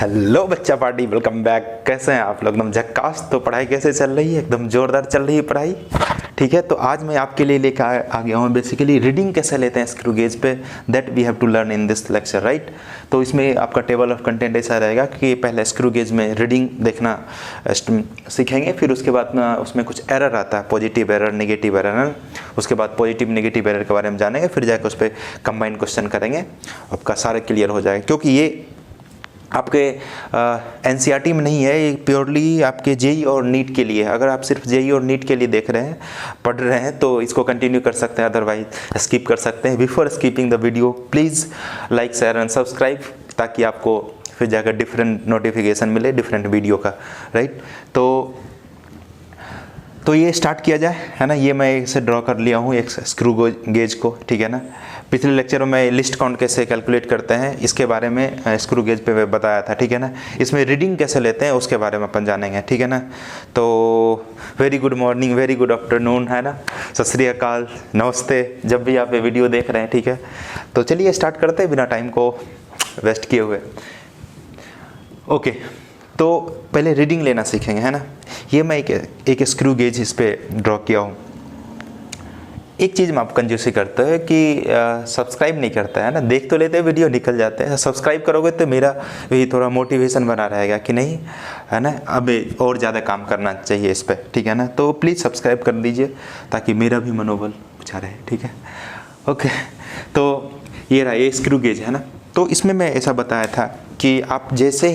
Hello बच्चा party, welcome back. कैसे हैं आप लोग? एकदम झक्कास। तो पढ़ाई कैसे चल रही है? एकदम जोरदार चल रही है पढ़ाई। ठीक है, तो आज मैं आपके लिए लेकर आ गया हूँ बेसिकली रीडिंग कैसे लेते हैं स्क्रू गेज पे, that we have to learn in this lecture, right. तो इसमें आपका टेबल ऑफ कंटेंट ऐसा रहेगा कि पहले स्क्रू गेज में रीडिंग देखना सीखेंगे, फिर उसके बाद ना उसमें कुछ एरर आता है, पॉजिटिव एरर, नेगेटिव एरर। उसके बाद पॉजिटिव नेगेटिव एरर के बारे में जानेंगे, फिर जाकर उस पर कंबाइंड क्वेश्चन करेंगे, आपका सारा क्लियर हो जाएगा। क्योंकि ये आपके एनसीईआरटी में नहीं है, ये प्योरली आपके जेई और नीट के लिए। अगर आप सिर्फ जेई और नीट के लिए देख रहे हैं, पढ़ रहे हैं, तो इसको कंटिन्यू कर सकते हैं, अदरवाइज स्किप कर सकते हैं। Before skipping the video please like, share and subscribe, ताकि आपको फिर जाकर डिफरेंट नोटिफिकेशन मिले डिफरेंट वीडियो का, राइट। तो ये स्टार्ट किया जाए, है ना। ये मैं इसे ड्रॉ कर लिया हूँ एक स्क्रू गेज को, ठीक है ना। पिछले लेक्चर में लिस्ट काउंट कैसे कैलकुलेट करते हैं इसके बारे में स्क्रू गेज पे बताया था, ठीक है ना। इसमें रीडिंग कैसे लेते हैं उसके बारे में अपन जानेंगे, ठीक है ना। तो very good morning, very good afternoon, है ना। सत श्री अकाल, नमस्ते, जब भी आप ये वीडियो देख रहे हैं, ठीक है। तो चलिए स्टार्ट करते हैं बिना टाइम को वेस्ट किए हुए। ओके, तो पहले रीडिंग लेना सीखेंगे, है ना। ये मैं एक स्क्रू गेज इस पर ड्रॉ किया हूँ। एक चीज़ में आप कंजूसी करते हैं कि सब्सक्राइब नहीं करता है ना। देख तो लेते हैं वीडियो, निकल जाते हैं। सब्सक्राइब करोगे तो मेरा भी थोड़ा मोटिवेशन बना रहेगा कि नहीं, है ना, अब और ज़्यादा काम करना चाहिए इस पर, ठीक है ना। तो प्लीज़ सब्सक्राइब कर दीजिए ताकि मेरा भी मनोबल ऊँचा रहे, ठीक है। ओके, तो ये रहा, ये स्क्रू गेज है ना। तो इसमें मैं ऐसा बताया था कि आप जैसे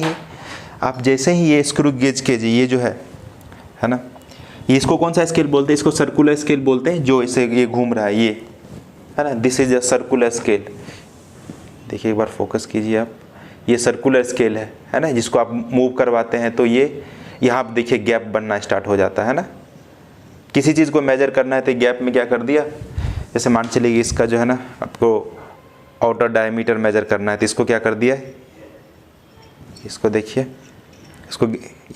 ही ये स्क्रू गेज के ये जो है ना, ये इसको कौन सा स्केल बोलते हैं? इसको सर्कुलर स्केल बोलते हैं, जो इसे ये घूम रहा है, ये है ना। This is a circular scale. देखिए एक बार फोकस कीजिए आप, ये सर्कुलर स्केल है ना, जिसको आप मूव करवाते हैं तो ये यहाँ आप देखिए गैप बनना स्टार्ट हो जाता है ना। किसी चीज़ को मेजर करना है तो गैप में क्या कर दिया, जैसे मान चलिए इसका जो है ना, आपको आउटर डायमीटर मेजर करना है तो इसको क्या कर दिया, इसको देखिए, इसको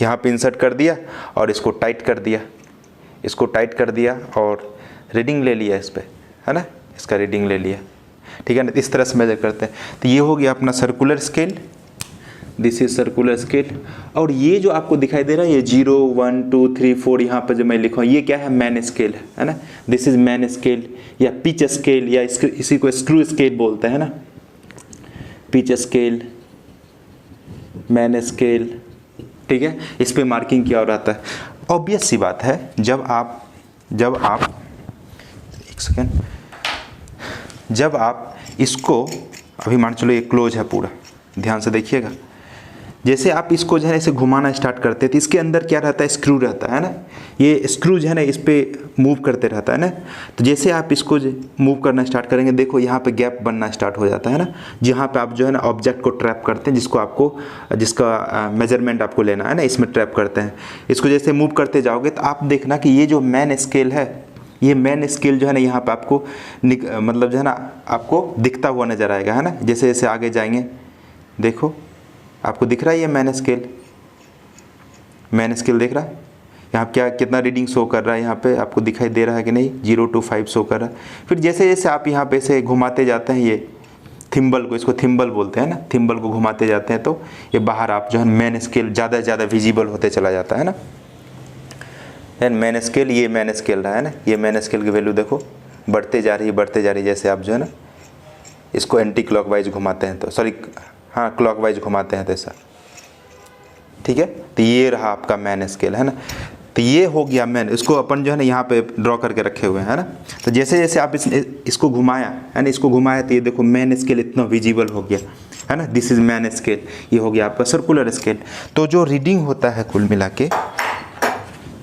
यहाँ पे इंसर्ट कर दिया और इसको टाइट कर दिया, इसको टाइट कर दिया और रीडिंग ले लिया इस पर, है ना। इसका रीडिंग ले लिया, ठीक है ना। इस तरह से मेजर करते हैं। तो ये हो गया अपना circular scale, this is circular scale. और ये जो आपको दिखाई दे रहा है, ये 0 1 2 3 4 यहाँ पर जो मैं लिखा हूँ, ये क्या है, मैन स्केल है ना। दिस इज मैन स्केल या पिच स्केल, या इसी को स्क्रू स्केल बोलते हैं ना। पिच स्केल, मैन स्केल, ठीक है। इस पे मार्किंग किया और आता है। ऑब्वियस सी बात है, जब आप एक सेकेंड, जब आप इसको, अभी मान चलो ये क्लोज है पूरा, ध्यान से देखिएगा। जैसे आप इसको जो है इसे घुमाना स्टार्ट करते हैं तो इसके अंदर क्या रहता है, स्क्रू रहता है ना। ये स्क्रू जो है ना इस पर मूव करते रहता है ना। तो जैसे आप इसको मूव करना स्टार्ट करेंगे, देखो यहाँ पे गैप बनना स्टार्ट हो जाता है ना, जहाँ पे आप जो है ना ऑब्जेक्ट को ट्रैप करते हैं, जिसका मेजरमेंट आपको लेना है ना, इसमें ट्रैप करते हैं। इसको जैसे मूव करते जाओगे तो आप देखना कि ये जो मैन स्केल है, ये मैन स्केल जो है ना यहाँ पर आपको मतलब जो है ना आपको दिखता हुआ नजर आएगा, है ना। जैसे जैसे आगे जाएंगे, देखो आपको दिख रहा है ये मैन स्केल दिख रहा है। यहाँ क्या कितना रीडिंग शो कर रहा है, यहाँ पे आपको दिखाई दे रहा है कि नहीं, 0 to 5 शो कर रहा है। फिर जैसे जैसे आप यहाँ पे से घुमाते जाते हैं, ये थिम्बल को, इसको थिम्बल बोलते हैं ना, थिम्बल को घुमाते जाते हैं तो ये बाहर आप जो है मैन स्केल ज़्यादा से ज़्यादा विजिबल होते चला जाता है ना। मैन स्केल, ये मैन स्केल रहा है ना, ये मैन स्केल की वैल्यू देखो बढ़ते जा रही। जैसे आप जो है ना इसको एंटी क्लॉकवाइज घुमाते हैं तो, सॉरी हाँ क्लॉकवाइज घुमाते हैं तो ऐसा, ठीक है। तो ये रहा आपका मैन स्केल, है ना। तो ये हो गया मैन, इसको अपन जो है ना यहाँ पे ड्रॉ करके रखे हुए हैं, है ना। तो जैसे जैसे आप इसको घुमाया, है ना, इसको घुमाया तो ये देखो मैन स्केल इतना विजिबल हो गया, है ना। This is main scale. ये हो गया आपका सर्कुलर स्केल। तो जो रीडिंग होता है कुल मिला के,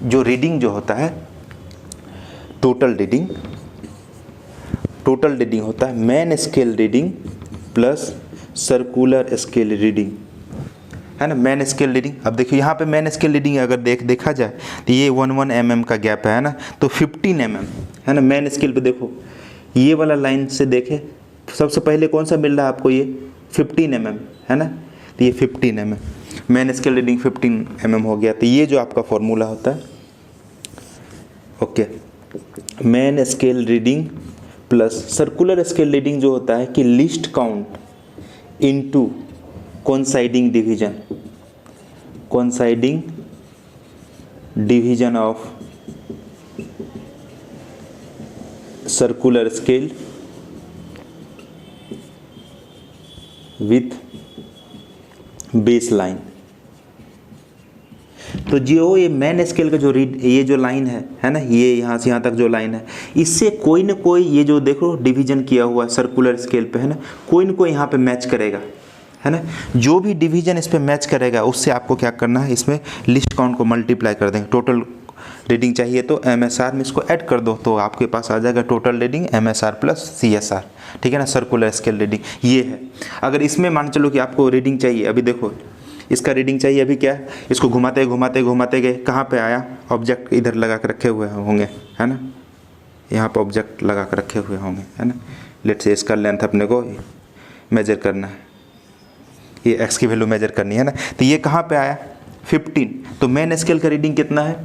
जो रीडिंग जो होता है, टोटल रीडिंग होता है main scale reading plus circular scale reading, है ना। मैन स्केल रीडिंग, अब देखिए यहाँ पे मैन स्केल रीडिंग अगर देखा जाए तो ये 1 mm का गैप है ना, तो 15 mm है ना। मैन स्केल पे देखो, ये वाला लाइन से देखे सबसे पहले कौन सा मिल रहा है आपको, ये 15 mm है ना। तो ये 15 mm, main scale reading 15 mm हो गया। तो ये जो आपका फॉर्मूला होता है, okay, main scale reading plus circular scale reading जो होता है कि list count into coinciding division of circular scale with base line. तो जो ये मेन स्केल का जो ये जो लाइन है ना, ये यहाँ से यहाँ तक जो लाइन है, इससे कोई ना कोई, ये जो देखो डिवीजन किया हुआ सर्कुलर स्केल पे है ना, कोई ना कोई यहाँ पे मैच करेगा, है ना। जो भी डिवीजन इस पे मैच करेगा उससे आपको क्या करना है, इसमें लिस्ट काउंट को मल्टीप्लाई कर देंगे। टोटल रीडिंग चाहिए तो MSR में इसको ऐड कर दो, तो आपके पास आ जाएगा total reading MSR plus CSR, ठीक है ना, सर्कुलर स्केल रीडिंग ये है। अगर इसमें मान चलो कि आपको रीडिंग चाहिए, अभी देखो इसका रीडिंग चाहिए, अभी क्या है, इसको घुमाते घुमाते गए, कहाँ पे आया, ऑब्जेक्ट इधर लगा कर रखे हुए होंगे, है ना, यहाँ पे ऑब्जेक्ट लगा कर रखे हुए होंगे, है ना। लेट से इसका लेंथ अपने को मेजर करना है, ये x की वैल्यू मेजर करनी है ना, तो ये कहाँ पे आया 15। तो मेन स्केल का रीडिंग कितना है,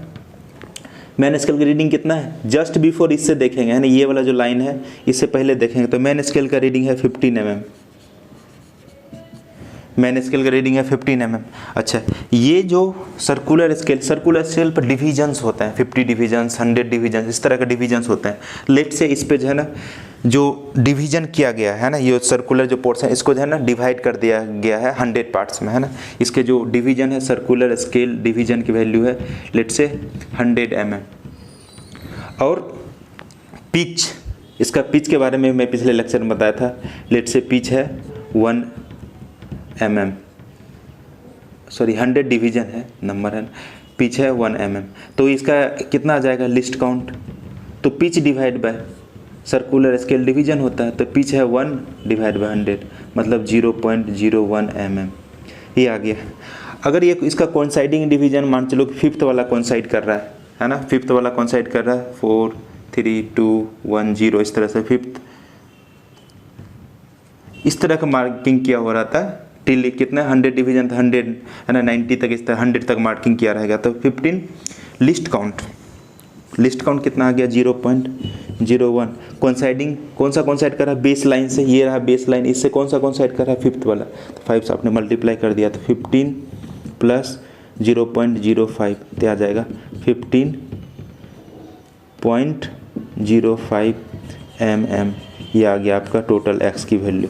मेन स्केल का रीडिंग कितना है, जस्ट बिफोर इससे देखेंगे, है ना, ये वाला जो लाइन है इससे पहले देखेंगे, तो मेन स्केल का रीडिंग है 15 mm, मेन स्केल का रीडिंग है 15 mm। अच्छा, ये जो सर्कुलर स्केल पर डिविजन्स होते हैं, 50 डिविजन्स, 100 डिविजन्स, इस तरह के डिविजन्स होते हैं। लेट से इस पे जो है ना, जो डिवीजन किया गया है ना, ये सर्कुलर जो पोर्शन है, इसको जो है ना डिवाइड कर दिया गया है 100 पार्ट्स में, है ना। इसके जो डिवीजन है, सर्कुलर स्केल डिवीजन की वैल्यू है लेट से 100 mm। और पिच, इसका पिच के बारे में मैं पिछले लेक्चर में बताया था, लेट से पिच है 1 mm, सॉरी 100 डिवीजन है, नंबर है, पिच है 1 mm। तो इसका कितना आ जाएगा लिस्ट काउंट, तो pitch divide by circular scale division होता है, तो पिच है 1 डिवाइड बाय 100, मतलब 0.01 mm, ये आ गया। अगर ये इसका कोइंसाइडिंग डिवीजन मान चलो कि फिफ्थ वाला कोइंसाइड कर रहा है ना, फिफ्थ वाला कोइंसाइड कर रहा है, 4 3 2 1 0, इस तरह से फिफ्थ, इस तरह का मार्किंग किया हो रहा था टिल कितना 100 डिवीजन था, 100 है ना, 90 तक, इस तरह 100 तक मार्किंग किया रहेगा। तो 15 लिस्ट काउंट कितना आ गया 0.01। कोइंसाइडिंग कौन सा कोइंसाइड कर रहा है, बेस लाइन से, ये रहा बेस लाइन, इससे कौन सा कोइंसाइड कर रहा है, फिफ्थ वाला, तो 5 से आपने मल्टीप्लाई कर दिया, तो 15 प्लस 0.05, तो आ जाएगा 15.05 mm, ये आ गया आपका टोटल x की वैल्यू,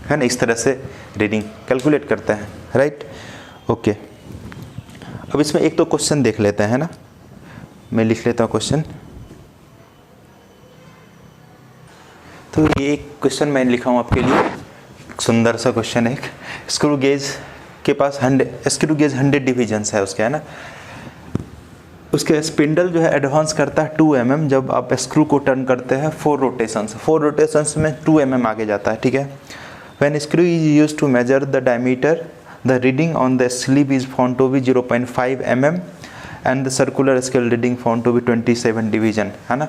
है ना। इस तरह से रीडिंग कैलकुलेट करते हैं, राइट, ओके। अब इसमें एक तो क्वेश्चन देख लेते हैं ना, मैं लिख लेता हूँ क्वेश्चन। तो ये एक क्वेश्चन मैं लिखा हूँ आपके लिए, सुंदर सा क्वेश्चन है। स्क्रू गेज के पास 100 डिवीजन्स है उसके, है ना। उसके स्पिंडल जो है एडवांस करता है 2 mm, जब आप स्क्रू को टर्न करते हैं 4 रोटेशंस में 2 mm आगे जाता है, ठीक है। When screw is used to measure the diameter, the reading on the sleeve is found to be 0.5 mm and the circular scale reading found to be 27 division, है ना।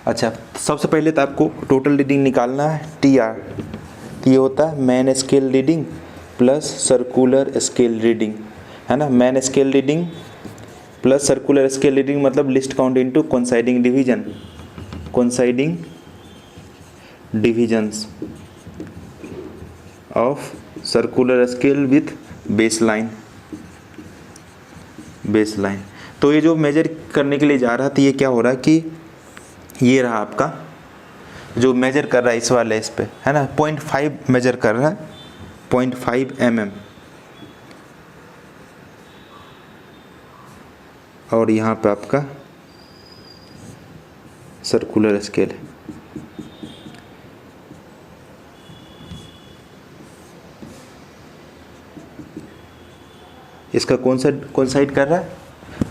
अच्छा, सबसे पहले तो आपको टोटल रीडिंग निकालना है, TR, ये होता है main scale reading plus circular scale reading, है ना। Main scale reading plus circular scale reading मतलब least count into coinciding divisions of circular scale with baseline. तो ये जो मेजर करने के लिए जा रहा था, ये क्या हो रहा है कि ये रहा आपका जो मेजर कर रहा है इस वाले, इस पे, है ना, 0.5 मेजर कर रहा है, 0.5 mm, और यहाँ पे आपका सर्कुलर स्केल है। इसका कौन साइड कर रहा है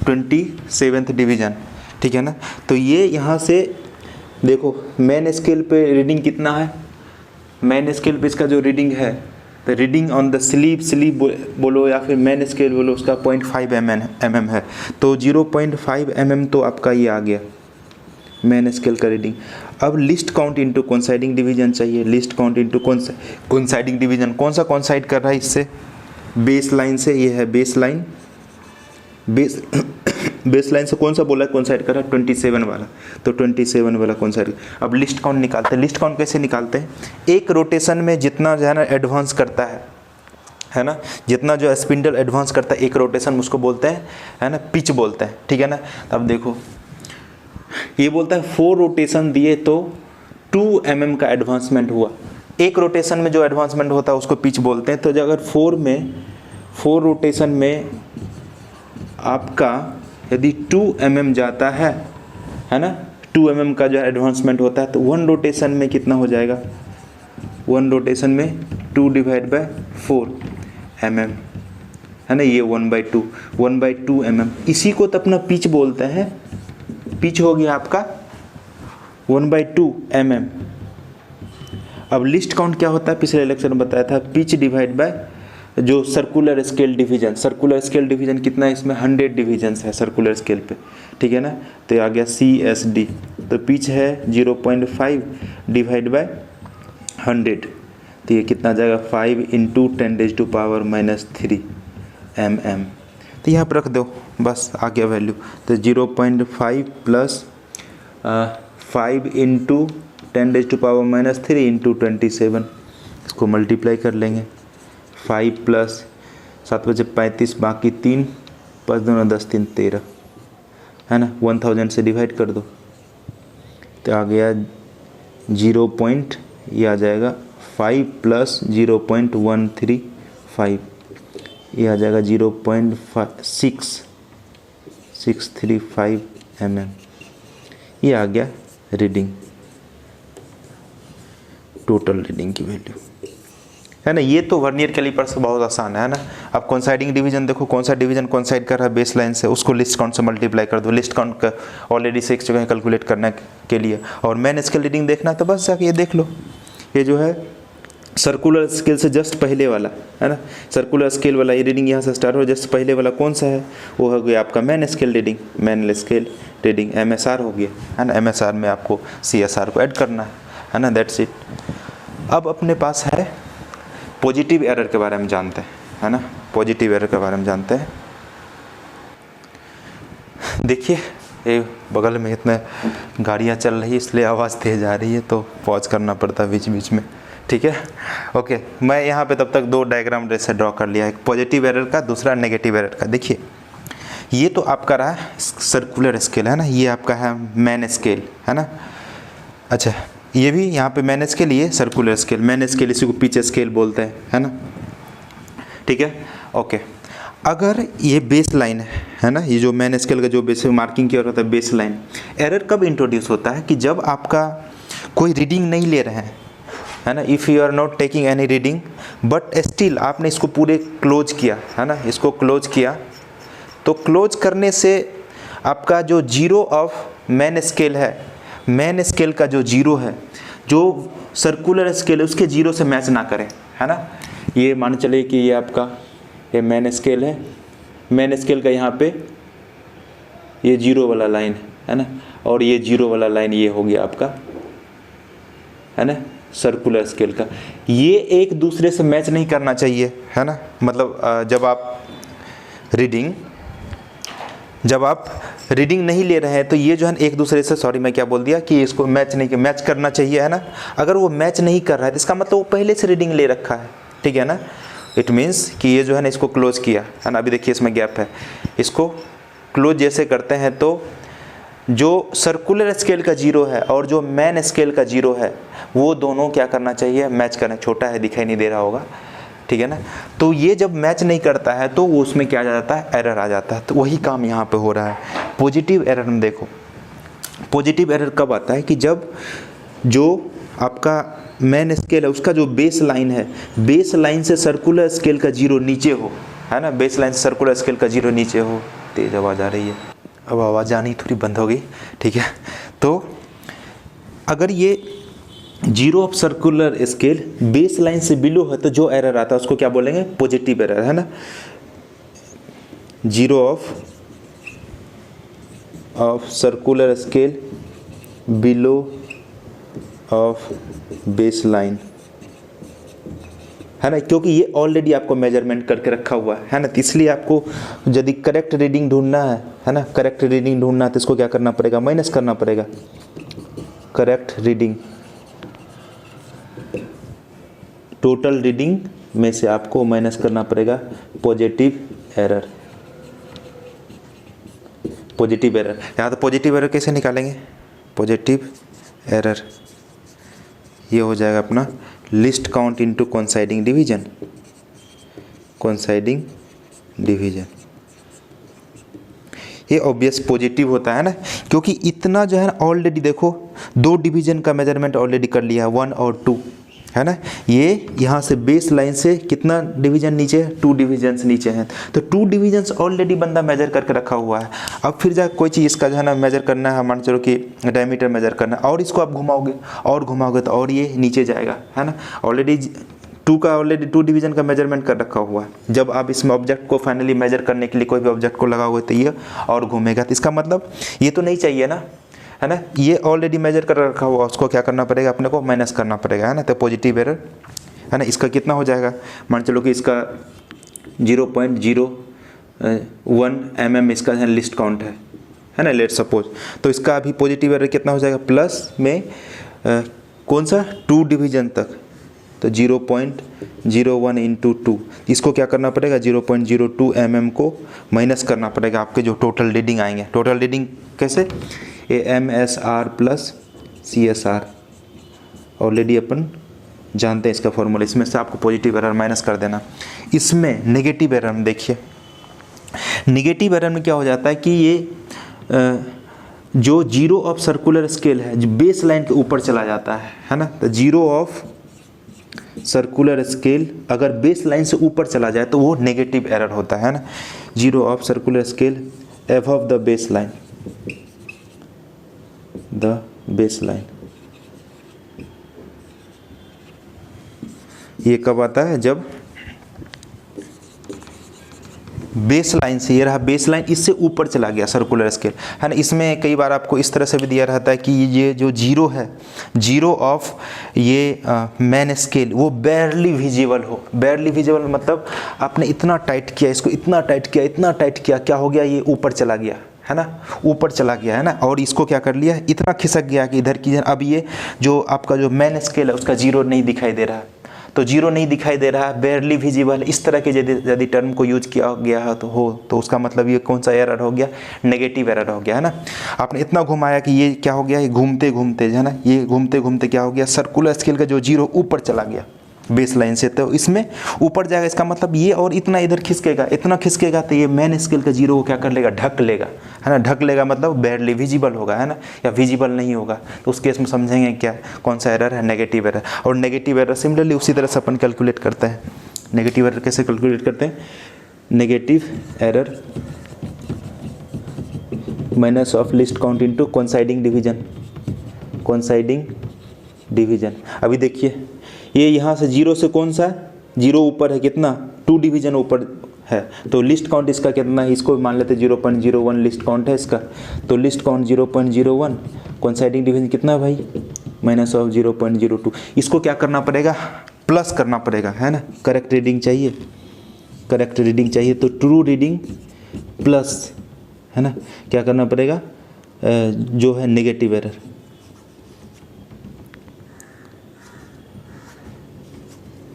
27th डिवीजन, ठीक है ना। तो ये यहाँ से देखो मेन स्केल पे रीडिंग कितना है, मेन स्केल पे इसका जो रीडिंग है, तो रीडिंग ऑन द स्लीव बोलो या फिर मेन स्केल बोलो, उसका 0.5 mm है। तो 0.5 mm तो आपका ये आ गया मेन स्केल का रीडिंग। अब least count into coinciding division चाहिए, least count into coinciding division, कौन सा कोइंसाइड कर रहा है इससे, बेस लाइन से, ये है बेस लाइन, बेस लाइन से कौन सा बोला है कोइंसाइड कर रहा है 27 वाला, तो 27 वाला कोइंसाइड। अब लिस्ट काउंट निकालते हैं, लिस्ट काउंट कैसे निकालते हैं, एक रोटेशन में जितना जो है ना एडवांस करता है, है ना। जितना जो स्पिंडल एडवांस करता है एक रोटेशन उसको बोलते हैं, है ना, पिच बोलते हैं, ठीक है ना। अब देखो ये बोलता है 4 रोटेशन दिए तो 2 mm का एडवांसमेंट हुआ। एक रोटेशन में जो एडवांसमेंट होता है उसको पिच बोलते हैं। तो जो अगर 4 रोटेशन में आपका यदि 2 mm जाता है ना, 2 mm का जो एडवांसमेंट होता है तो 1 रोटेशन में कितना हो जाएगा, 1 रोटेशन में 2 डिवाइड बाय 4 mm, है ना, ये 1/2 mm। इसी को तो अपना पिच बोलते हैं। पिच हो गया आपका 1/2 mm। अब लिस्ट काउंट क्या होता है, पिछले लेक्चर में बताया था, पिच डिवाइड बाय जो circular scale division. Circular scale division कितना है, इसमें 100 डिवीजन्स है सर्कुलर स्केल पे, ठीक है ना। तो ये आ गया CSD। तो पिच है 0.5 डिवाइड बाय 100, तो ये कितना जाएगा 5 × 10⁻³ mm। तो यहाँ पर रख दो, बस आ गया वैल्यू। तो 0.5 प्लस 5 × 10⁻³ × 27, इसको मल्टीप्लाई कर लेंगे। 5 प्लस 7 बजे 35, बाकी 3, 5 दूना 10, 3 13, है ना। 1000 से डिवाइड कर दो तो आ गया ये आ जाएगा 5 प्लस 0.135, ये आ जाएगा 0.635 mm। ये आ गया रीडिंग, टोटल रीडिंग की वैल्यू, है ना। ये तो वर्नियर कैलिपर से बहुत आसान है ना। अब कॉन्साइडिंग डिवीजन देखो, कौन सा डिवीजन कॉन्साइड कर रहा है बेस लाइन से, उसको लिस्ट काउंट से मल्टीप्लाई कर दो। लिस्ट काउंट का ऑलरेडी सीख चुके हैं कैलकुलेट करने के लिए। और मेन स्केल रीडिंग देखना तो बस जाके ये देख लो, ये जो है सर्कुलर स्केल से जस्ट पहले वाला, है ना, सर्कुलर स्केल वाला ये रीडिंग यहाँ से स्टार्ट हो, जस्ट पहले वाला कौन सा है, वो हो गया आपका main scale reading. Main scale reading MSR हो गया, है ना। MSR में आपको CSR को ऐड करना है ना, दैट्स इट। अब अपने पास है पॉजिटिव एरर के बारे में जानते हैं, है ना। पॉजिटिव एरर के बारे में जानते हैं। देखिए ये बगल में इतने गाड़ियाँ चल रही है इसलिए आवाज़ तेज आ रही है, तो पॉज करना पड़ता है बीच बीच में, ठीक है। ओके, मैं यहाँ पे तब तक 2 डायग्राम जैसे ड्रॉ कर लिया, एक पॉजिटिव एरर का, दूसरा नेगेटिव एरर का। देखिए ये तो आपका रहा सर्कुलर स्केल, है ना, ये आपका है मेन स्केल, है ना। अच्छा ये भी यहाँ पे मेन स्केल, ये सर्कुलर स्केल। मेन स्केल इसी को पिच स्केल बोलते हैं, है ना, ठीक है। ओके, अगर ये बेस लाइन है ना, ये जो मेन स्केल का जो बेस मार्किंग किया होता है बेस लाइन, एरर कब इंट्रोड्यूस होता है कि जब आपका कोई रीडिंग नहीं ले रहे हैं, है ना। If you are not taking any reading but still आपने इसको पूरे क्लोज किया, है ना, इसको क्लोज किया, तो क्लोज करने से आपका जो जीरो ऑफ मेन स्केल है, मेन स्केल का जो जीरो है, जो सर्कुलर स्केल है उसके जीरो से मैच ना करें, है ना। ये मान चले कि ये आपका ये मेन स्केल है, मेन स्केल का यहाँ पे ये जीरो वाला लाइन है ना, और ये जीरो वाला लाइन ये हो गया आपका, है ना, सर्कुलर स्केल का। ये एक दूसरे से मैच नहीं करना चाहिए, है ना। मतलब जब आप रीडिंग नहीं ले रहे हैं तो ये जो है एक दूसरे से, सॉरी मैं क्या बोल दिया कि इसको मैच करना चाहिए, है ना। अगर वो मैच नहीं कर रहा है तो इसका मतलब वो पहले से रीडिंग ले रखा है, ठीक है ना। इट मीन्स कि ये जो है ना इसको क्लोज किया, है ना। अभी देखिए इसमें गैप है, इसको क्लोज जैसे करते हैं तो जो सर्कुलर स्केल का जीरो है और जो मेन स्केल का जीरो है वो दोनों क्या करना चाहिए, मैच करना। छोटा है दिखाई नहीं दे रहा होगा, ठीक है ना। तो ये जब मैच नहीं करता है तो वो उसमें क्या आ जाता है, एरर आ जाता है। तो वही काम यहाँ पे हो रहा है। पॉजिटिव एरर में देखो, पॉजिटिव एरर कब आता है कि जब जो आपका मेन स्केल है उसका जो बेस लाइन है, बेस लाइन से सर्कुलर स्केल का जीरो नीचे हो, है ना, बेस लाइन से सर्कुलर स्केल का जीरो नीचे हो। तेज आवाज़ आ रही है, अब आवाज़ आनी थोड़ी बंद हो गई, ठीक है। तो अगर ये zero of circular scale base line से बिलो है तो जो एरर आता है उसको क्या बोलेंगे, पॉजिटिव एरर, है ना। Zero of circular scale below of base line, है ना, क्योंकि ये ऑलरेडी आपको मेजरमेंट करके रखा हुआ है ना। तो इसलिए आपको यदि करेक्ट रीडिंग ढूंढना है ना, करेक्ट रीडिंग ढूंढना है तो इसको क्या करना पड़ेगा, माइनस करना पड़ेगा। करेक्ट रीडिंग, टोटल रीडिंग में से आपको माइनस करना पड़ेगा पॉजिटिव एरर। पॉजिटिव एरर, यहाँ तो पॉजिटिव एरर कैसे निकालेंगे, पॉजिटिव एरर ये हो जाएगा अपना list count into coinciding division, coinciding division. ये ऑब्वियस पॉजिटिव होता है ना, क्योंकि इतना जो है ना ऑलरेडी देखो 2 डिवीजन का मेजरमेंट ऑलरेडी कर लिया है, 1 और 2 है ना। ये यहाँ से बेस लाइन से कितना डिवीजन नीचे है, 2 डिवीजन्स नीचे हैं, तो 2 डिवीजन्स ऑलरेडी बंदा मेजर करके रखा हुआ है। अब फिर जा कोई चीज़ इसका जो है ना मेजर करना है, मान चलो कि डायमीटर मेजर करना है, और इसको आप घुमाओगे और घुमाओगे तो और ये नीचे जाएगा, है ना। ऑलरेडी 2 डिवीजन का मेजरमेंट कर रखा हुआ है। जब आप इसमें ऑब्जेक्ट को फाइनली मेजर करने के लिए कोई भी ऑब्जेक्ट को लगाओगे तो ये और घूमेगा, तो इसका मतलब ये तो नहीं चाहिए ना, है ना। ये ऑलरेडी मेजर कर रखा हुआ, उसको क्या करना पड़ेगा, अपने को माइनस करना पड़ेगा, है ना। तो पॉजिटिव एरर है ना, इसका कितना हो जाएगा, मान चलो कि इसका 0.01 mm इसका लिस्ट काउंट है ना, लेट सपोज। तो इसका अभी पॉजिटिव एरर कितना हो जाएगा, प्लस में कौन सा 2 डिवीजन तक, तो 0.01 इंटू 2, इसको क्या करना पड़ेगा 0.02 mm को माइनस करना पड़ेगा आपके जो टोटल रीडिंग आएंगे। टोटल रीडिंग कैसे, AMSR प्लस CSR, ऑलरेडी अपन जानते हैं इसका फॉर्मूला, इसमें से आपको पॉजिटिव एरर माइनस कर देना। इसमें नेगेटिव एरर में देखिए, नेगेटिव एरर में क्या हो जाता है कि ये जो जीरो ऑफ सर्कुलर स्केल है, जो बेस लाइन के ऊपर चला जाता है ना। तो जीरो ऑफ सर्कुलर स्केल अगर बेस लाइन से ऊपर चला जाए तो वो नेगेटिव एरर होता है ना। Zero of circular scale above the base line, the base line, ये कब आता है, जब बेस लाइन से, ये रहा बेस लाइन, इससे ऊपर चला गया सर्कुलर स्केल, है ना। इसमें कई बार आपको इस तरह से भी दिया रहता है कि ये जो जीरो है, जीरो ऑफ ये मेन स्केल, वो बेयरली विजिबल हो। बेयरली विजिबल मतलब आपने इतना टाइट किया, इसको इतना टाइट किया, इतना टाइट किया, क्या हो गया, ये ऊपर चला गया, है ना, ऊपर चला गया, है ना। और इसको क्या कर लिया, इतना खिसक गया कि इधर की, अब ये जो आपका जो मेन स्केल है उसका जीरो नहीं दिखाई दे रहा है, तो जीरो नहीं दिखाई दे रहा है, बेयरली विजिबल, इस तरह के यदि टर्म को यूज किया गया है तो उसका मतलब ये कौन सा एरर हो गया, नेगेटिव एरर हो गया, है ना। आपने इतना घुमाया कि ये क्या हो गया, ये घूमते घूमते, है ना, ये घूमते घूमते क्या हो गया, सर्कुलर स्केल का जो जीरो ऊपर चला गया बेस लाइन से, तो इसमें ऊपर जाएगा, इसका मतलब ये और इतना इधर खिसकेगा, इतना खिसकेगा तो ये मेन स्केल का जीरो को क्या कर लेगा, ढक लेगा, है ना। ढक लेगा मतलब बेयरली विजिबल होगा, है ना, या विजिबल नहीं होगा। तो उस केस में समझेंगे क्या, कौन सा एरर है, नेगेटिव एरर। और नेगेटिव एरर सिमिलरली उसी तरह से अपन कैलकुलेट करते हैं। नेगेटिव एरर कैसे कैलकुलेट करते हैं, negative error minus of list count into coinciding division, coinciding division. अभी देखिए ये यहाँ से जीरो से कौन सा, जीरो ऊपर है कितना, 2 डिवीजन ऊपर है, तो लिस्ट काउंट इसका कितना है, इसको मान लेते 0.01 लिस्ट काउंट है इसका, तो लिस्ट काउंट 0.01, कोइंसाइडिंग डिवीजन कितना है भाई, माइनस ऑफ 0.02। इसको क्या करना पड़ेगा, प्लस करना पड़ेगा, है ना। करेक्ट रीडिंग चाहिए, करेक्ट रीडिंग चाहिए, तो ट्रू रीडिंग प्लस, है ना, क्या करना पड़ेगा, जो है नेगेटिव एरर,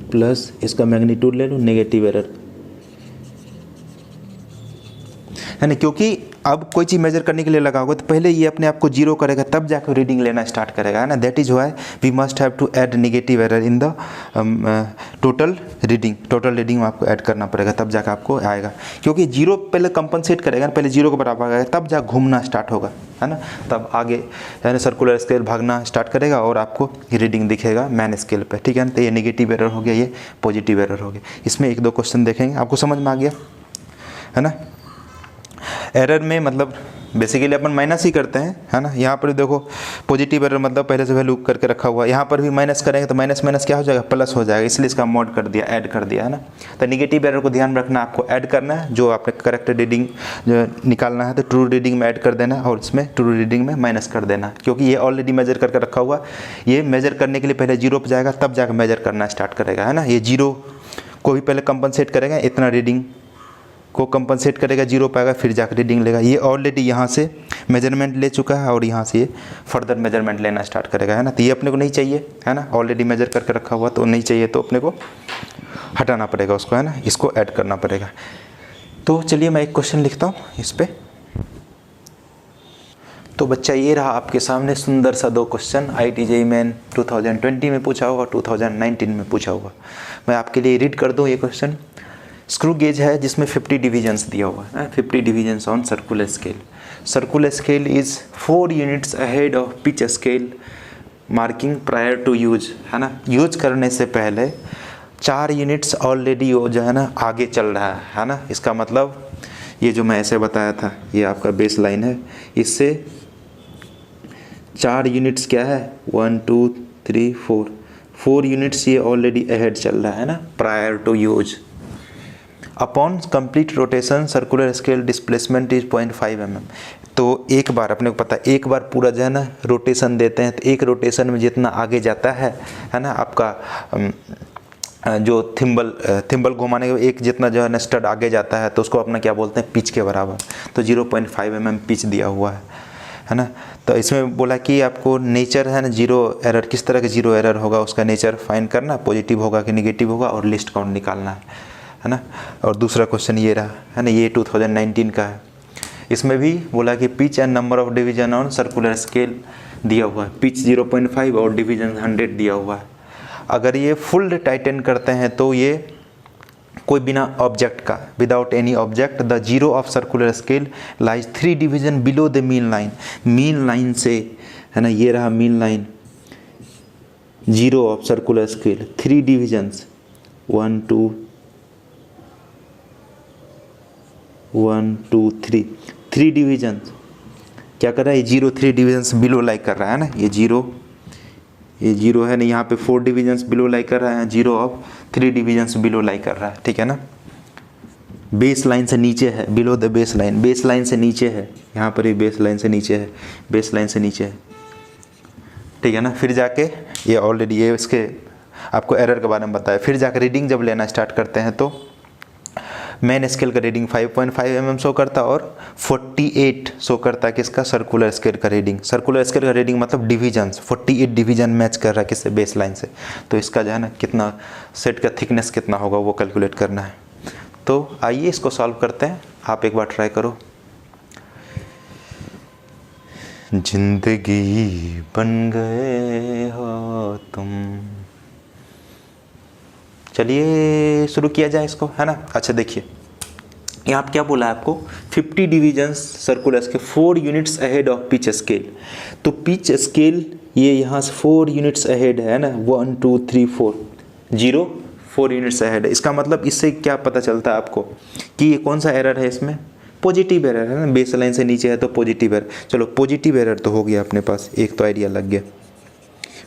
प्लस इसका मैग्नीट्यूड ले लो, नेगेटिव एरर, है ना। क्योंकि अब कोई चीज़ मेजर करने के लिए लगाओगे तो पहले ये अपने आप को जीरो करेगा, तब जाकर रीडिंग लेना स्टार्ट करेगा, है ना। That is why we must have to add negative error in the total reading. Total reading में आपको ऐड करना पड़ेगा, तब जाकर आपको आएगा। क्योंकि जीरो पहले कंपनसेट करेगा, पहले जीरो को बराबर आएगा, तब जा घूमना स्टार्ट होगा, है ना। तब आगे यानी सर्कुलर स्केल भागना स्टार्ट करेगा और आपको रीडिंग दिखेगा मैन स्केल पे, ठीक है ना। तो ये नेगेटिव एरर हो गया, ये पॉजिटिव एरर हो गया। इसमें 1-2 क्वेश्चन देखेंगे, आपको समझ में आ गया, है ना। एरर में मतलब बेसिकली अपन माइनस ही करते हैं, है ना। यहाँ पर देखो पॉजिटिव एरर मतलब पहले से वैल्यू करके रखा हुआ है, यहाँ पर भी माइनस करेंगे तो माइनस माइनस क्या हो जाएगा, प्लस हो जाएगा, इसलिए इसका मॉड कर दिया, ऐड कर दिया, है ना। तो नेगेटिव एरर को ध्यान रखना, आपको ऐड करना है, जो आपने करेक्ट रीडिंग जो निकालना है तो ट्रू रीडिंग में ऐड कर देना और इसमें ट्रू रीडिंग में माइनस कर देना, क्योंकि ये ऑलरेडी मेजर करके रखा हुआ। ये मेजर करने के लिए पहले जीरो पर जाएगा, तब जाकर मेजर करना स्टार्ट करेगा, है ना। ये जीरो को भी पहले कंपनसेट करेगा, इतना रीडिंग को कंपनसेट करेगा, जीरो पाएगा, फिर जाकर रीडिंग लेगा। ये ऑलरेडी यहाँ से मेजरमेंट ले चुका है और यहाँ से ये फर्दर मेजरमेंट लेना स्टार्ट करेगा, है ना। तो ये अपने को नहीं चाहिए, है ना, ऑलरेडी मेजर करके रखा हुआ तो नहीं चाहिए, तो अपने को हटाना पड़ेगा उसको, है ना, इसको ऐड करना पड़ेगा। तो चलिए मैं एक क्वेश्चन लिखता हूँ इस पे। तो बच्चा ये रहा आपके सामने सुंदर सा 2 क्वेश्चन, IIT JEE मेन 2020 में पूछा होगा, 2019 में पूछा होगा। मैं आपके लिए रीड कर दूँ ये क्वेश्चन। स्क्रू गेज है जिसमें 50 डिविजन्स दिया हुआ है, 50 divisions on circular scale. Circular scale is 4 units ahead of pitch scale marking prior to use, है ना। यूज करने से पहले 4 यूनिट्स ऑलरेडी वो जो है ना आगे चल रहा है ना। इसका मतलब ये जो मैं ऐसे बताया था, ये आपका बेस लाइन है, इससे 4 यूनिट्स क्या है, 1 2 3 4 यूनिट्स ये ऑलरेडी अहेड चल रहा है ना, prior to use. Upon complete rotation circular scale displacement is 0.5 mm। तो एक बार अपने को पता है, एक बार पूरा जो है ना रोटेशन देते हैं, तो एक रोटेशन में जितना आगे जाता है ना आपका जो थिम्बल घुमाने के एक जितना जो है ना स्टड आगे जाता है, तो उसको अपना क्या बोलते हैं, पिच के बराबर। तो 0.5 mm पिच दिया हुआ है ना। तो इसमें बोला कि आपको नेचर है ना जीरो एरर, किस तरह के जीरो एरर होगा उसका नेचर फाइंड करना, पॉजिटिव होगा कि नेगेटिव होगा, और लिस्ट काउंट निकालना है ना। और दूसरा क्वेश्चन ये रहा है ना, ये 2019 का है। इसमें भी बोला कि pitch and number of division on circular scale दिया हुआ है, पिच 0.5 और डिवीजन 100 दिया हुआ है। अगर ये फुल टाइटन करते हैं तो ये कोई बिना ऑब्जेक्ट का, without any object, the zero of circular scale lies 3 division below the mean line. Mean line से, है ना, ये रहा mean line, zero of circular scale 3 divisions 1 2 3 divisions क्या कर रहा है, ये 0 3 डिविजन्स बिलो लाई कर रहा है ना, ये जीरो है ना, यहाँ पे 4 डिविजन्स बिलो लाई कर रहा है, 0 ऑफ 3 डिविजन्स बिलो लाई कर रहा है, ठीक है ना। बेस लाइन से नीचे है, below the base line, base line से नीचे है, यहाँ पर भी बेस लाइन से नीचे है, बेस लाइन से नीचे है, ठीक है ना। फिर जाके ये ऑलरेडी ये इसके आपको एरर के बारे में बताया। फिर जाकर रीडिंग जब लेना स्टार्ट करते हैं तो मेन स्केल का रीडिंग 5.5 mm शो करता और 48 शो करता है किसका, सर्कुलर स्केल का रीडिंग। सर्कुलर स्केल का रीडिंग मतलब डिविजन्स, 48 डिवीजन मैच कर रहा है किससे, बेस लाइन से। तो इसका जो है ना कितना सेट का थिकनेस कितना होगा वो कैलकुलेट करना है। तो आइए इसको सॉल्व करते हैं, आप एक बार ट्राई करो। जिंदगी बन गए हो तुम, चलिए शुरू किया जाए इसको, है ना। अच्छा देखिए यहाँ क्या बोला है आपको, 50 divisions circular scale 4 units ahead of pitch scale. तो पिच स्केल ये यहाँ से 4 यूनिट्स अहेड है ना, 1 2 3 4 यूनिट्स अहेड है। इसका मतलब इससे क्या पता चलता है आपको कि ये कौन सा एरर है, इसमें पॉजिटिव एरर है ना, बेस लाइन से नीचे है तो पॉजिटिव एरर। चलो पॉजिटिव एरर तो हो गया अपने पास, एक तो आइडिया लग गया।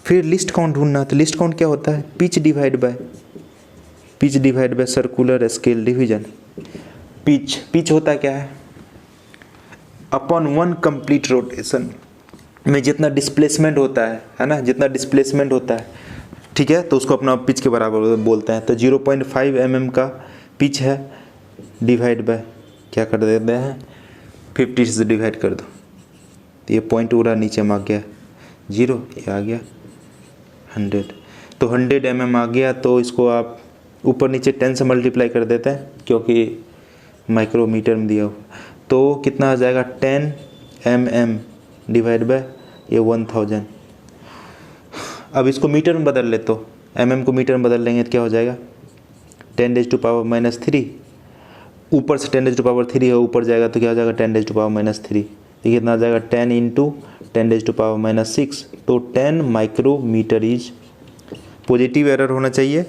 फिर लिस्ट काउंट ढूंढना, तो लिस्ट काउंट क्या होता है, pitch divide by circular scale division. Pitch होता क्या है, अपॉन 1 कंप्लीट रोटेशन में जितना डिस्प्लेसमेंट होता है ना, जितना डिस्प्लेसमेंट होता है, ठीक है, तो उसको अपना पिच के बराबर बोलते हैं। तो 0.5 mm का पिच है, डिवाइड बाय क्या कर देते हैं, 50 से डिवाइड कर दो, तो ये पॉइंट पूरा नीचे में आ गया 0, ये आ गया 100। तो 100 mm आ गया, तो इसको आप ऊपर नीचे 10 से मल्टीप्लाई कर देते हैं क्योंकि माइक्रोमीटर में दिया हुआ। तो कितना आ जाएगा, 10 mm डिवाइड बाय ये 1000। अब इसको मीटर में बदल ले, तो mm को मीटर में बदल लेंगे तो क्या हो जाएगा, 10⁻³ ऊपर से 10⁻³ है, ऊपर जाएगा तो क्या हो जाएगा 10⁻³ ये कितना आ जाएगा, 10 × 10⁻⁶। तो 10 माइक्रोमीटर इज पॉजिटिव एरर होना चाहिए,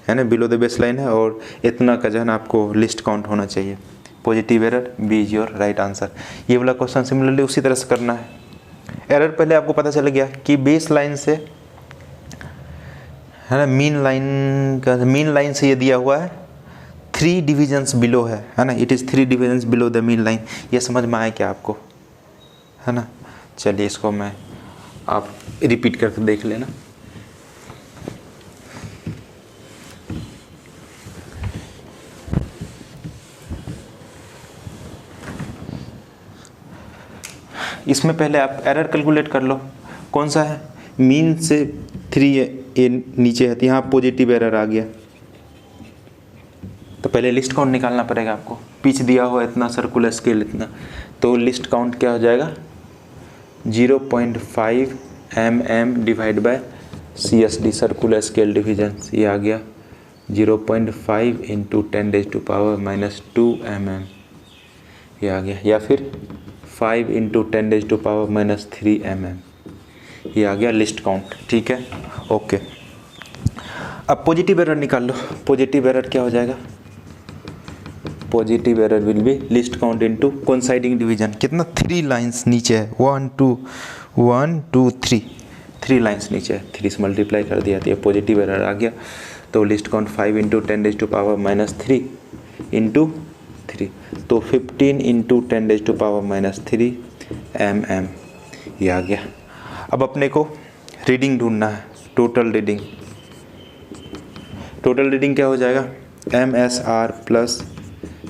है ना, बिलो द बेस लाइन है, और इतना का जो है ना आपको लिस्ट काउंट होना चाहिए। Positive error, B is your right answer. ये वाला क्वेश्चन सिमिलरली उसी तरह से करना है। एरर पहले आपको पता चल गया कि बेस लाइन से, है ना, मीन लाइन से ये दिया हुआ है 3 डिविजन्स बिलो है ना, it is 3 divisions below the mean line. ये समझ में आया क्या आपको, है ना। चलिए इसको मैं आप रिपीट करके देख लेना। इसमें पहले आप एरर कैलकुलेट कर लो, कौन सा है, मीन से 3 ये नीचे है, तो यहाँ पॉजिटिव एरर आ गया, पहले लिस्ट काउंट निकालना पड़ेगा आपको। पिच दिया हुआ इतना, सर्कुलर स्केल इतना, तो लिस्ट काउंट क्या हो जाएगा 0.5 mm divide by CSD circular scale division. ये आ गया 0.5 इंटू 10⁻⁻² mm, ये आ गया। या फिर 5 इंटू 10⁻⁻³ mm, ये आ गया लिस्ट काउंट। ठीक है, ओके। अब पॉजिटिव एरर निकाल लो। पॉजिटिव एरर क्या हो जाएगा, positive error will be list count into coinciding division. कितना 3 लाइंस नीचे है, 1 2 3 लाइंस नीचे है, 3 से मल्टीप्लाई कर दिया तो ये पॉजिटिव एरर आ गया। तो लिस्ट काउंट 5 इंटू 10⁻⁻³ इंटू 3, तो 15 इंटू 10⁻⁻³ mm, ये आ गया। अब अपने को रीडिंग ढूंढना है, टोटल रीडिंग। टोटल रीडिंग क्या हो जाएगा MSR प्लस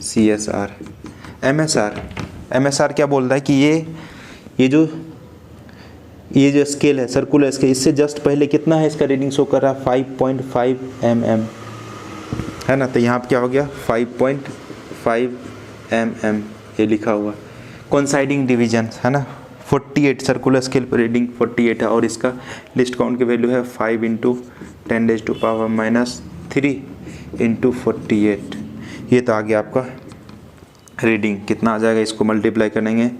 CSR। MSR क्या बोल रहा है कि ये जो स्केल है सर्कुलर स्केल, इससे जस्ट पहले कितना है इसका रीडिंग शो कर रहा है 5.5 mm है ना। तो यहाँ पे क्या हो गया 5.5 mm, ये लिखा हुआ। कोइंसाइडिंग डिवीजन है ना 48, सर्कुलर स्केल पर रीडिंग 48 है और इसका लिस्ट काउंट की वैल्यू है 5 इंटू 10⁻⁻³ इंटू 48। ये तो आ गया आपका रीडिंग। कितना आ जाएगा, इसको मल्टीप्लाई करेंगे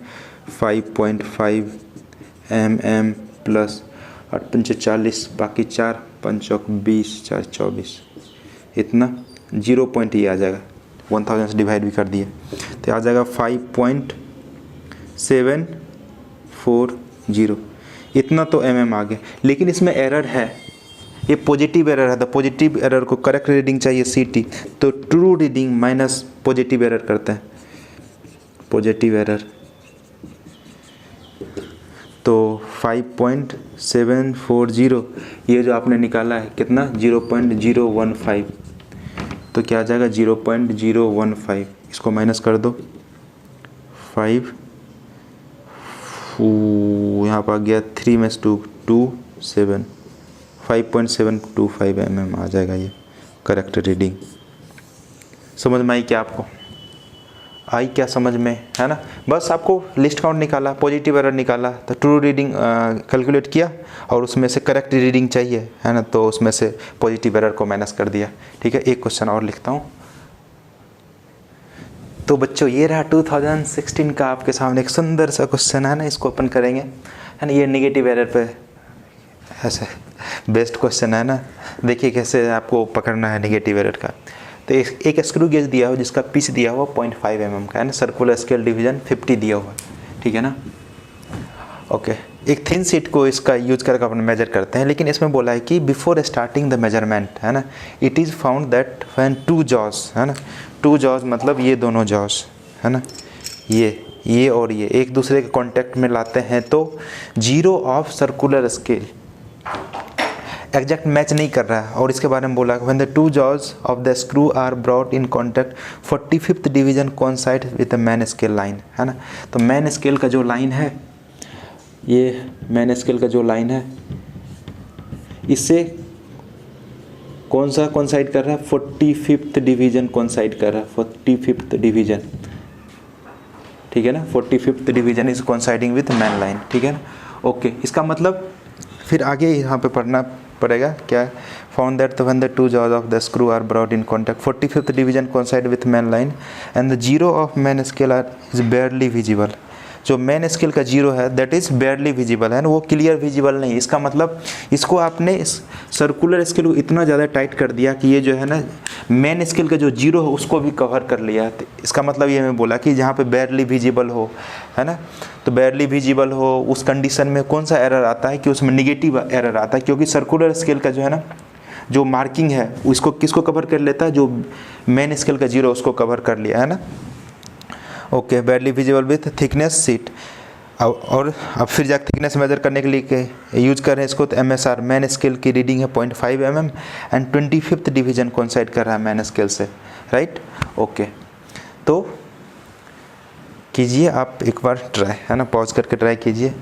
5.5 mm प्लस 8 पंच 40, बाकी 4 5 20, 4 24, इतना 0 पॉइंट ये आ जाएगा। 1000 से डिवाइड भी कर दिए तो आ जाएगा 5.740, इतना तो mm आ गया। लेकिन इसमें एरर है, ये पॉजिटिव एरर है। तो पॉजिटिव एरर को करेक्ट रीडिंग चाहिए CT, तो true reading minus positive error करते हैं। पॉजिटिव एरर तो 5.740, ये जो आपने निकाला है कितना 0.015, तो क्या आ जाएगा 0.015। इसको माइनस कर दो 5, यहाँ पर आ गया 3 में 2 7, 5.725 mm आ जाएगा ये करेक्ट रीडिंग। समझ में आई क्या आपको, आई क्या समझ में, है ना। बस आपको लिस्ट काउंट निकाला, पॉजिटिव एरर निकाला, तो ट्रू रीडिंग कैलकुलेट किया और उसमें से करेक्ट रीडिंग चाहिए, है ना, तो उसमें से पॉजिटिव एरर को माइनस कर दिया। ठीक है, एक क्वेश्चन और लिखता हूँ। तो बच्चों ये रहा 2016 का आपके सामने एक सुंदर सा क्वेश्चन है ना, इसको ओपन करेंगे, है ना। ये नेगेटिव एरर पे ऐसे बेस्ट क्वेश्चन है ना। देखिए कैसे आपको पकड़ना है नेगेटिव एरर का। तो एक स्क्रू गेज दिया हुआ जिसका पिच दिया हुआ 0.5 mm का है ना, सर्कुलर स्केल डिवीजन 50 दिया हुआ, ठीक है ना। ओके, एक थिन शीट को इसका यूज करके अपन मेजर करते हैं, लेकिन इसमें बोला है कि बिफोर स्टार्टिंग द मेजरमेंट, है ना, it is found that when 2 jaws, है ना, 2 जॉज मतलब ये दोनों जॉज, है ना, ये और ये एक दूसरे के कांटेक्ट में लाते हैं तो zero of circular scale exact match नहीं कर रहा है। और इसके बारे में बोला when the 2 jaws of the screw are brought in contact 45th division coincide with the main scale line, है ना। तो मैन स्केल का जो लाइन है, ये मैन स्केल का जो लाइन है, इससे कौन सा कोइंसाइड कर रहा है 45th डिवीजन कोइंसाइड कर रहा है, 45th डिवीजन, ठीक है ना। 45th division is coinciding with man line, ठीक है ना। ओके, इसका मतलब फिर आगे यहाँ पे पढ़ना पड़ेगा क्या, found that when the 2 jaws of the screw are brought in contact 45th division coincide with main line and the zero of main scale are is barely visible. जो मैन स्केल का जीरो है that is barely visible, है ना, वो clear visible नहीं। इसका मतलब इसको आपने इस सर्कुलर स्केल को इतना ज़्यादा टाइट कर दिया कि ये जो है ना मैन स्केल का जो जीरो है उसको भी कवर कर लिया। तो इसका मतलब ये मैं बोला कि जहाँ पे बेयरली विजिबल हो, है ना, तो बेयरली विजिबल हो उस कंडीशन में कौन सा एरर आता है कि उसमें निगेटिव एरर आता है, क्योंकि सर्कुलर स्केल का जो है ना जो मार्किंग है उसको किसको कवर कर लेता है, जो मैन स्केल का जीरो उसको कवर कर लिया, है ना। Okay, बेयरली visible with thickness seat. और अब फिर जाकर थिकनेस मेजर करने के लिए यूज कर रहे हैं इसको, तो MSR मैन स्केल की रीडिंग है 0.5 mm and 25th division coincide कर रहा है मैन स्केल से, राइट। ओके, तो कीजिए आप एक बार ट्राई, है ना, पॉज करके ट्राई कीजिए।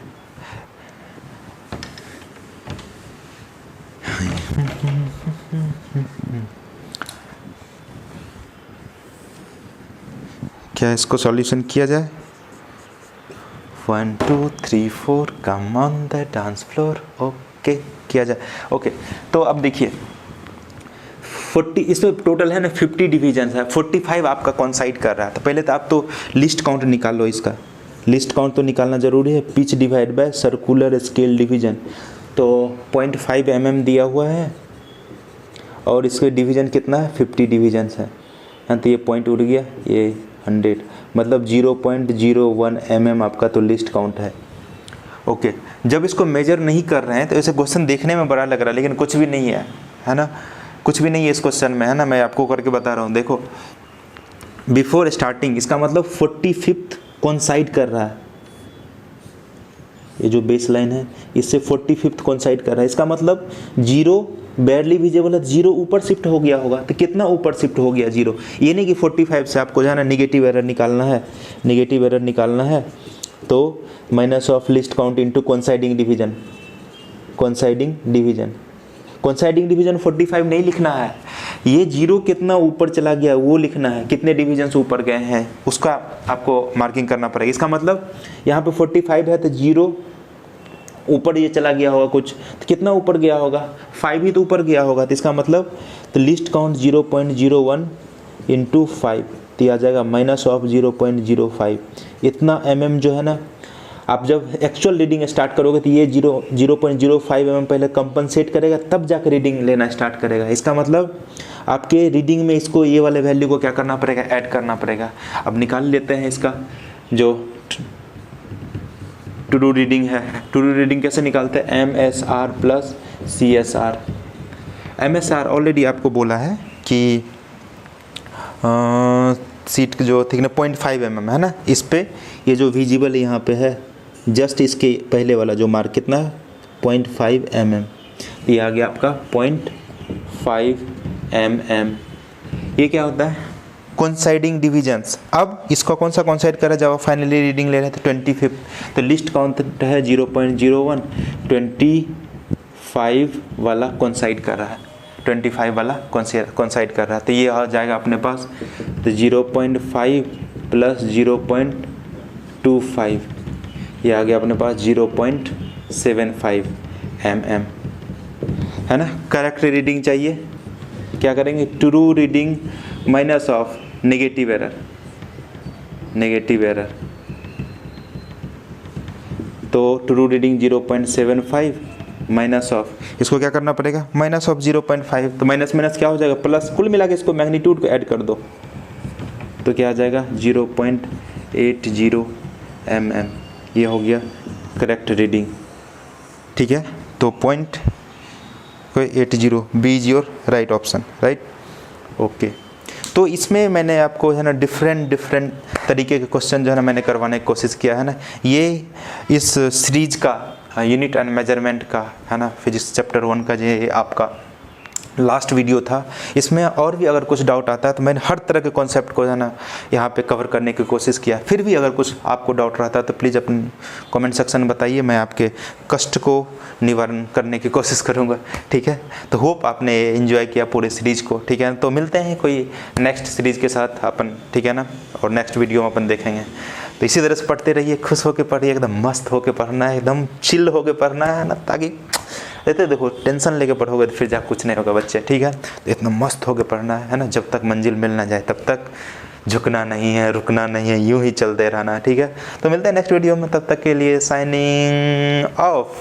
क्या इसको सॉल्यूशन किया जाए? 1 2 3 4 come on the dance floor. Okay किया जाए। ओके तो अब देखिए 40 इसमें टोटल है ना 50 डिवीजन है, 45 आपका कॉन्साइड कर रहा है। तो पहले तो आप तो लिस्ट काउंट निकाल लो, इसका लिस्ट काउंट तो निकालना ज़रूरी है। Pitch divide by circular scale division, तो 0.5 mm दिया हुआ है और इसके डिवीजन कितना है 50 डिवीजन्स है। तो ये पॉइंट उड़ गया, ये 100 मतलब 0.01 mm आपका तो लिस्ट काउंट है। ओके जब इसको मेजर नहीं कर रहे हैं तो ऐसे क्वेश्चन देखने में बड़ा लग रहा है लेकिन कुछ भी नहीं है ना, कुछ भी नहीं है इस क्वेश्चन में, है ना। मैं आपको करके बता रहा हूँ, देखो बिफोर स्टार्टिंग इसका मतलब 45th कॉन्साइड कर रहा है। ये जो बेस लाइन है इससे 45th कॉन्साइड कर रहा है, इसका मतलब 0 बैरली विजिबल है, 0 ऊपर शिफ्ट हो गया होगा। तो कितना ऊपर शिफ्ट हो गया 0? ये नहीं कि 45 से आपको जाना निगेटिव एरर निकालना है, निगेटिव एरर निकालना है तो minus of list count into coinciding division, coinciding division, coinciding division 45 नहीं लिखना है, ये 0 कितना ऊपर चला गया वो लिखना है, कितने डिवीजन्स ऊपर गए हैं उसका आपको मार्किंग करना पड़ेगा। इसका मतलब यहाँ पे 45 है तो 0 ऊपर ये चला गया होगा कुछ, तो कितना ऊपर गया होगा 5 ही तो ऊपर गया होगा। तो इसका मतलब तो लिस्ट काउंट 0.01 इंटू 5 तो आ जाएगा माइनस ऑफ 0.05। इतना mm जो है ना, आप जब एक्चुअल रीडिंग स्टार्ट करोगे तो ये 0.05 mm पहले कंपनसेट करेगा तब जाकर रीडिंग लेना स्टार्ट करेगा। इसका मतलब आपके रीडिंग में इसको ये वाले वैल्यू को क्या करना पड़ेगा, ऐड करना पड़ेगा। अब निकाल लेते हैं इसका जो टू डू रीडिंग है। टू डू रीडिंग कैसे निकालते हैं, MSR plus CSR। MSR already आपको बोला है कि सीट जो थिकनेस 0.5 mm है ना, इस पे ये जो विजिबल यहाँ पे है जस्ट इसके पहले वाला जो मार्क कितना है 0.5 mm, ये आ गया आपका 0.5 mm। ये क्या होता है कॉन्साइडिंग डिवीजन्स। अब इसको कौन सा कॉन्साइड करा जाओ, फाइनली रीडिंग ले रहे हैं तो 25, तो लिस्ट काउंट है 0.01, 25 वाला कॉन्साइड कर रहा है, 25 वाला कॉन्साइड कर रहा है। तो ये आ जाएगा अपने पास तो 0.5 प्लस 0.25, ये आ गया अपने पास 0.75 mm, है ना। करेक्ट रीडिंग चाहिए, क्या करेंगे true reading minus of negative error, negative error, तो ट्रू रीडिंग 0.75 माइनस ऑफ, इसको क्या करना पड़ेगा माइनस ऑफ 0.5, तो माइनस माइनस क्या हो जाएगा प्लस, कुल मिला के इसको मैग्नीट्यूड को ऐड कर दो तो क्या आ जाएगा 0.80 mm। ये हो गया करेक्ट रीडिंग, ठीक है। तो 0.80 B is your right option, right. Okay तो इसमें मैंने आपको है ना डिफरेंट तरीके के क्वेश्चन जो है ना मैंने करवाने की कोशिश किया है ना। ये इस सीरीज का यूनिट एंड मेजरमेंट का है ना फिजिक्स चैप्टर 1 का जो आपका लास्ट वीडियो था। इसमें और भी अगर कुछ डाउट आता है तो मैंने हर तरह के कॉन्सेप्ट को है ना यहाँ पे कवर करने की कोशिश किया। फिर भी अगर कुछ आपको डाउट रहता है तो प्लीज़ अपने कमेंट सेक्शन में बताइए, मैं आपके कष्ट को निवारण करने की कोशिश करूँगा, ठीक है। तो होप आपने एंजॉय किया पूरे सीरीज़ को, ठीक है। तो मिलते हैं कोई नेक्स्ट सीरीज़ के साथ अपन, ठीक है ना, और नेक्स्ट वीडियो में अपन देखेंगे। तो इसी तरह से पढ़ते रहिए, खुश होकर पढ़िए, एकदम मस्त होकर पढ़ना है, एकदम चिल होकर पढ़ना है ना, ताकि रहते देखो टेंशन लेके पढ़ोगे तो फिर जा कुछ नहीं होगा बच्चे, ठीक है। तो इतना मस्त होकर पढ़ना है ना, जब तक मंजिल मिल ना जाए तब तक झुकना नहीं है, रुकना नहीं है, यूं ही चलते रहना है, ठीक है। तो मिलते हैं नेक्स्ट वीडियो में, तब तक के लिए साइनिंग ऑफ।